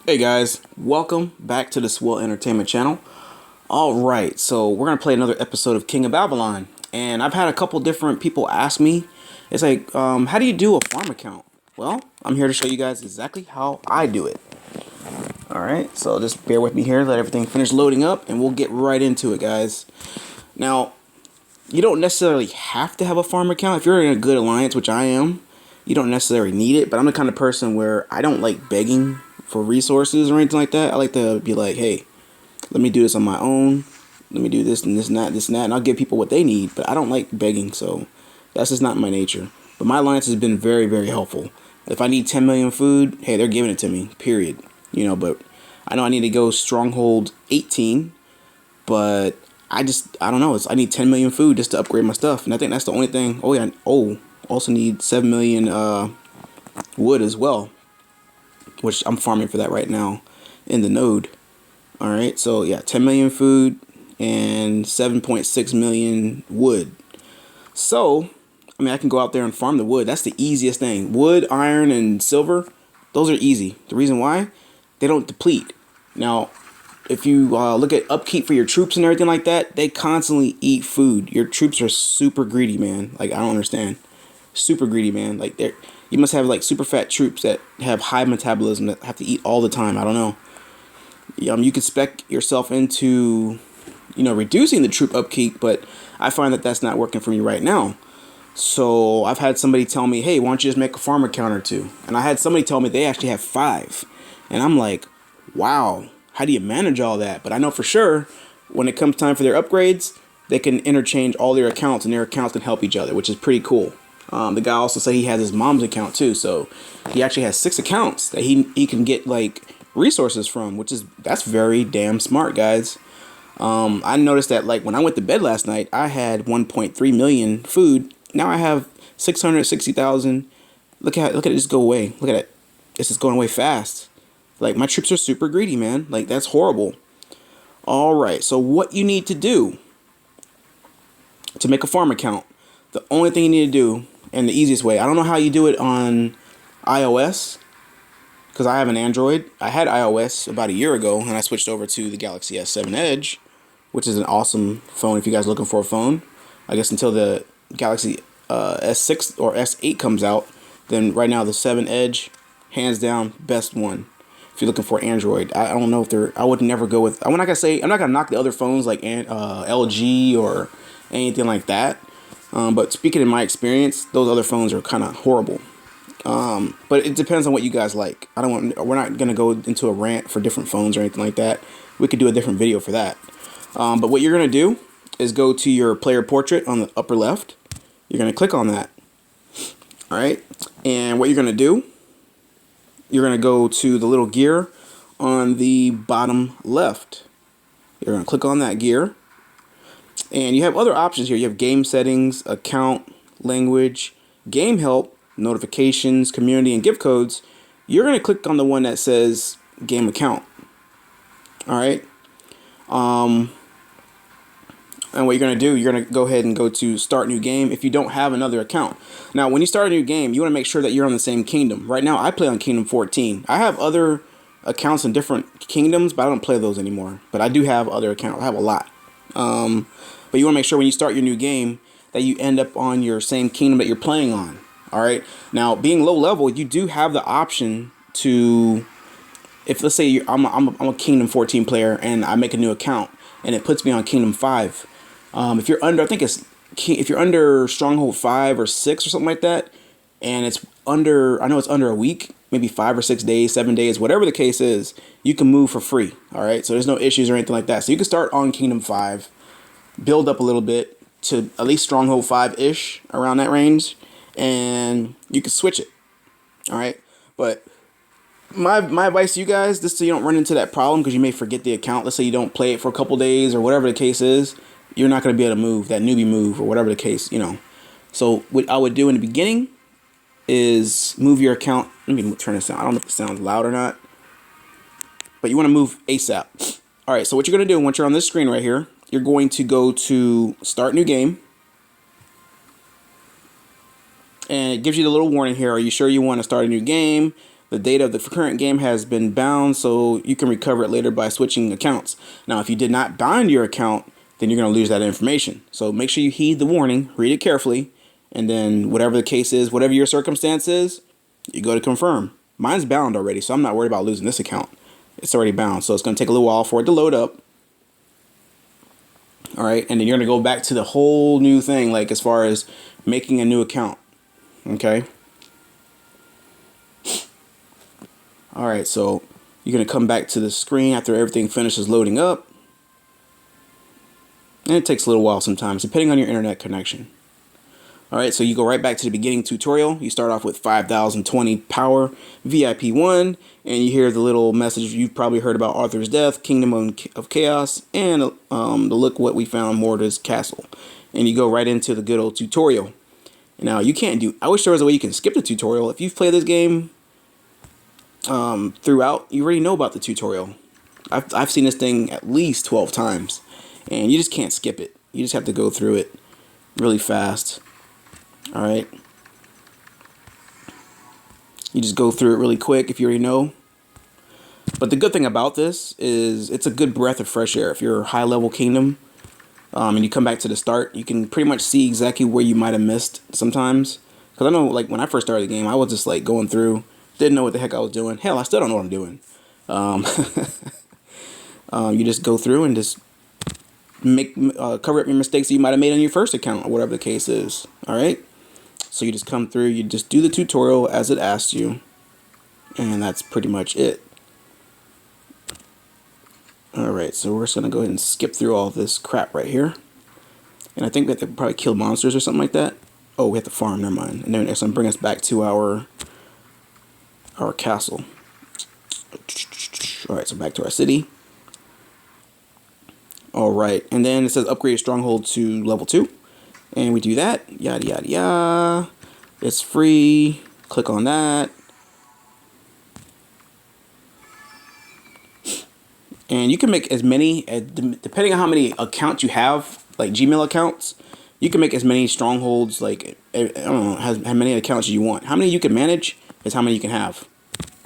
Hey guys, welcome back to the Swillentertainment channel. Alright, so we're going to play another episode of King of Avalon. And I've had a couple different people ask me, it's like, how do you do a farm account? Well, I'm here to show you guys exactly how I do it. Alright, so just bear with me here, let everything finish loading up, and we'll get right into it, guys. Now, you don't necessarily have to have a farm account. If you're in a good alliance, which I am, you don't necessarily need it, but I'm the kind of person where I don't like begging for resources or anything like that. I like to be like, hey, let me do this on my own. Let me do this and this and that, and I'll give people what they need, but I don't like begging, so that's just not my nature. But my alliance has been very, very helpful. If I need 10 million food, hey, they're giving it to me, period. You know, but I know I need to go stronghold 18, but I don't know. I need 10 million food just to upgrade my stuff, and I think that's the only thing. Oh yeah, also need 7 million wood as well, which I'm farming for that right now in the node. Alright, so yeah, 10 million food and 7.6 million wood. So, I mean, I can go out there and farm the wood. That's the easiest thing. Wood, iron, and silver, those are easy. The reason why? They don't deplete. Now, if you look at upkeep for your troops and everything like that, they constantly eat food. Your troops are super greedy, man. Like, I don't understand. Super greedy, man. Like, you must have like super fat troops that have high metabolism that have to eat all the time. I don't know. You could spec yourself into, reducing the troop upkeep, but I find that that's not working for me right now. So I've had somebody tell me, hey, why don't you just make a farm account or two? And I had somebody tell me they actually have 5. And I'm like, wow, how do you manage all that? But I know for sure when it comes time for their upgrades, they can interchange all their accounts and their accounts can help each other, which is pretty cool. The guy also said he has his mom's account too, so he actually has 6 accounts that he can get like resources from, that's very damn smart, guys. I noticed that like when I went to bed last night, I had 1.3 million food. Now I have 660,000. Look at it just go away. Look at it. It's just going away fast. Like, my troops are super greedy, man. Like, that's horrible. All right, so what you need to do to make a farm account, the only thing you need to do, and the easiest way, I don't know how you do it on iOS, because I have an Android. I had iOS about a year ago, and I switched over to the Galaxy S7 Edge, which is an awesome phone if you guys are looking for a phone. I guess until the Galaxy S6 or S8 comes out, then right now the 7 Edge, hands down, best one. If you're looking for Android, I don't know if I would never go with. I'm not gonna knock the other phones like LG or anything like that. But speaking in my experience, those other phones are kind of horrible. But it depends on what you guys like. We're not gonna go into a rant for different phones or anything like that. We could do a different video for that. But what you're gonna do is go to your player portrait on the upper left. You're gonna click on that. All right, and what you're gonna do, you're going to go to the little gear on the bottom left. You're going to click on that gear. And you have other options here. You have game settings, account, language, game help, notifications, community, and gift codes. You're going to click on the one that says game account. All right. And what you're going to do, you're going to go ahead and go to start new game if you don't have another account. Now, when you start a new game, you want to make sure that you're on the same kingdom. Right now, I play on Kingdom 14. I have other accounts in different kingdoms, but I don't play those anymore. But I do have other accounts. I have a lot. But you want to make sure when you start your new game that you end up on your same kingdom that you're playing on. All right. Now, being low level, you do have the option to, if let's say I'm a Kingdom 14 player and I make a new account and it puts me on Kingdom 5. If you're under, if you're under Stronghold 5 or 6 or something like that, and it's under, I know it's under a week, maybe 5 or 6 days, 7 days, whatever the case is, you can move for free. All right, so there's no issues or anything like that. So you can start on Kingdom 5, build up a little bit to at least Stronghold 5-ish, around that range, and you can switch it. All right, but my advice to you guys, just so you don't run into that problem, because you may forget the account. Let's say you don't play it for a couple days or whatever the case is. You're not going to be able to move, that newbie move or whatever the case, So what I would do in the beginning is move your account. Let me turn this down. I don't know if it sounds loud or not. But you want to move ASAP. All right, so what you're going to do once you're on this screen right here, you're going to go to start new game. And it gives you the little warning here. Are you sure you want to start a new game? The data of the current game has been bound, so you can recover it later by switching accounts. Now, if you did not bind your account, then you're going to lose that information. So make sure you heed the warning, read it carefully, and then whatever the case is, whatever your circumstance is, you go to confirm. Mine's bound already, so I'm not worried about losing this account. It's already bound, so it's going to take a little while for it to load up. All right, and then you're going to go back to the whole new thing, like as far as making a new account. Okay. All right, so you're going to come back to the screen after everything finishes loading up. And it takes a little while sometimes, depending on your internet connection. All right, so you go right back to the beginning tutorial. You start off with 5020 power, VIP 1, and you hear the little message you've probably heard about Arthur's death, Kingdom of Chaos, and look what we found, Morta's Castle. And you go right into the good old tutorial. Now, you can't do, I wish there was a way you can skip the tutorial. If you've played this game throughout, you already know about the tutorial. I've seen this thing at least 12 times, and you just can't skip it. You just have to go through it really fast. All right. You just go through it really quick if you already know. But the good thing about this is it's a good breath of fresh air. If you're a high level kingdom and you come back to the start, you can pretty much see exactly where you might have missed sometimes. Because I know, like, when I first started the game, I was just like going through, didn't know what the heck I was doing. Hell, I still don't know what I'm doing. You just go through and just cover up your mistakes that you might have made on your first account or whatever the case is. All right. So you just come through, you just do the tutorial as it asked you, and that's pretty much it. Alright, so we're just going to go ahead and skip through all this crap right here. And I think we have to probably kill monsters or something like that. Oh, we have to farm, never mind. And then it's going to bring us back to our castle. Alright, so back to our city. Alright, and then it says upgrade stronghold to level 2. And we do that, yada yada yada. It's free. Click on that. And you can make as many, depending on how many accounts you have, like Gmail accounts, you can make as many strongholds, like, I don't know, how many accounts you want. How many you can manage is how many you can have.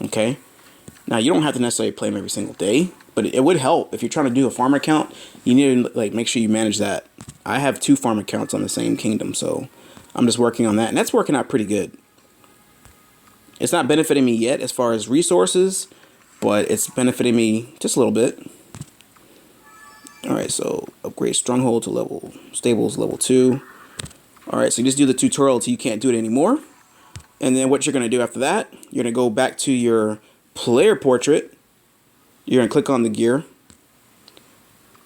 Okay? Now, you don't have to necessarily play them every single day, but it would help. If you're trying to do a farm account, you need to, like, make sure you manage that. I have 2 farm accounts on the same kingdom, so I'm just working on that, and that's working out pretty good. It's not benefiting me yet as far as resources, but it's benefiting me just a little bit. Alright, so upgrade stronghold to stables level 2. Alright, so you just do the tutorial until you can't do it anymore. And then what you're going to do after that, you're going to go back to your player portrait. You're going to click on the gear.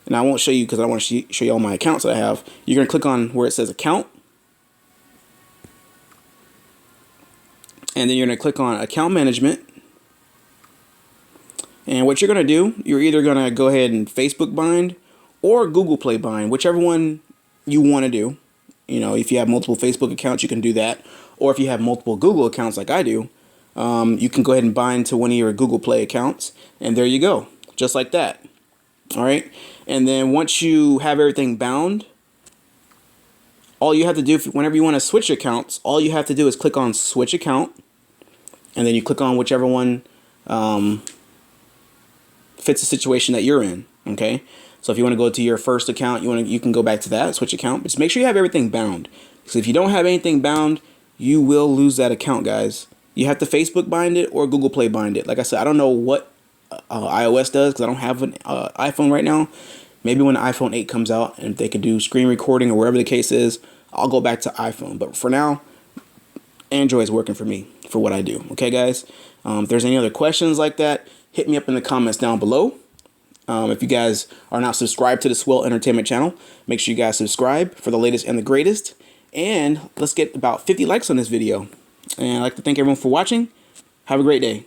And I won't show you because I want to show you all my accounts that I have. You're going to click on where it says account. And then you're going to click on account management. And what you're going to do, you're either going to go ahead and Facebook bind or Google Play bind, whichever one you want to do. You know, if you have multiple Facebook accounts, you can do that. Or if you have multiple Google accounts like I do, you can go ahead and bind to one of your Google Play accounts. And there you go. Just like that. All right. And then once you have everything bound, all you have to do, whenever you want to switch accounts, all you have to do is click on switch account. And then you click on whichever one fits the situation that you're in. Okay. So if you want to go to your first account, you can go back to that switch account. Just make sure you have everything bound. Because if you don't have anything bound, you will lose that account, guys. You have to Facebook bind it or Google Play bind it. Like I said, I don't know what iOS does because I don't have an iPhone right now. Maybe when the iPhone 8 comes out and if they could do screen recording or wherever the case is, I'll go back to iPhone. But for now, Android is working for me for what I do. Okay, guys? If there's any other questions like that, hit me up in the comments down below. If you guys are not subscribed to the SWILL Entertainment channel, make sure you guys subscribe for the latest and the greatest. And let's get about 50 likes on this video. And I'd like to thank everyone for watching. Have a great day.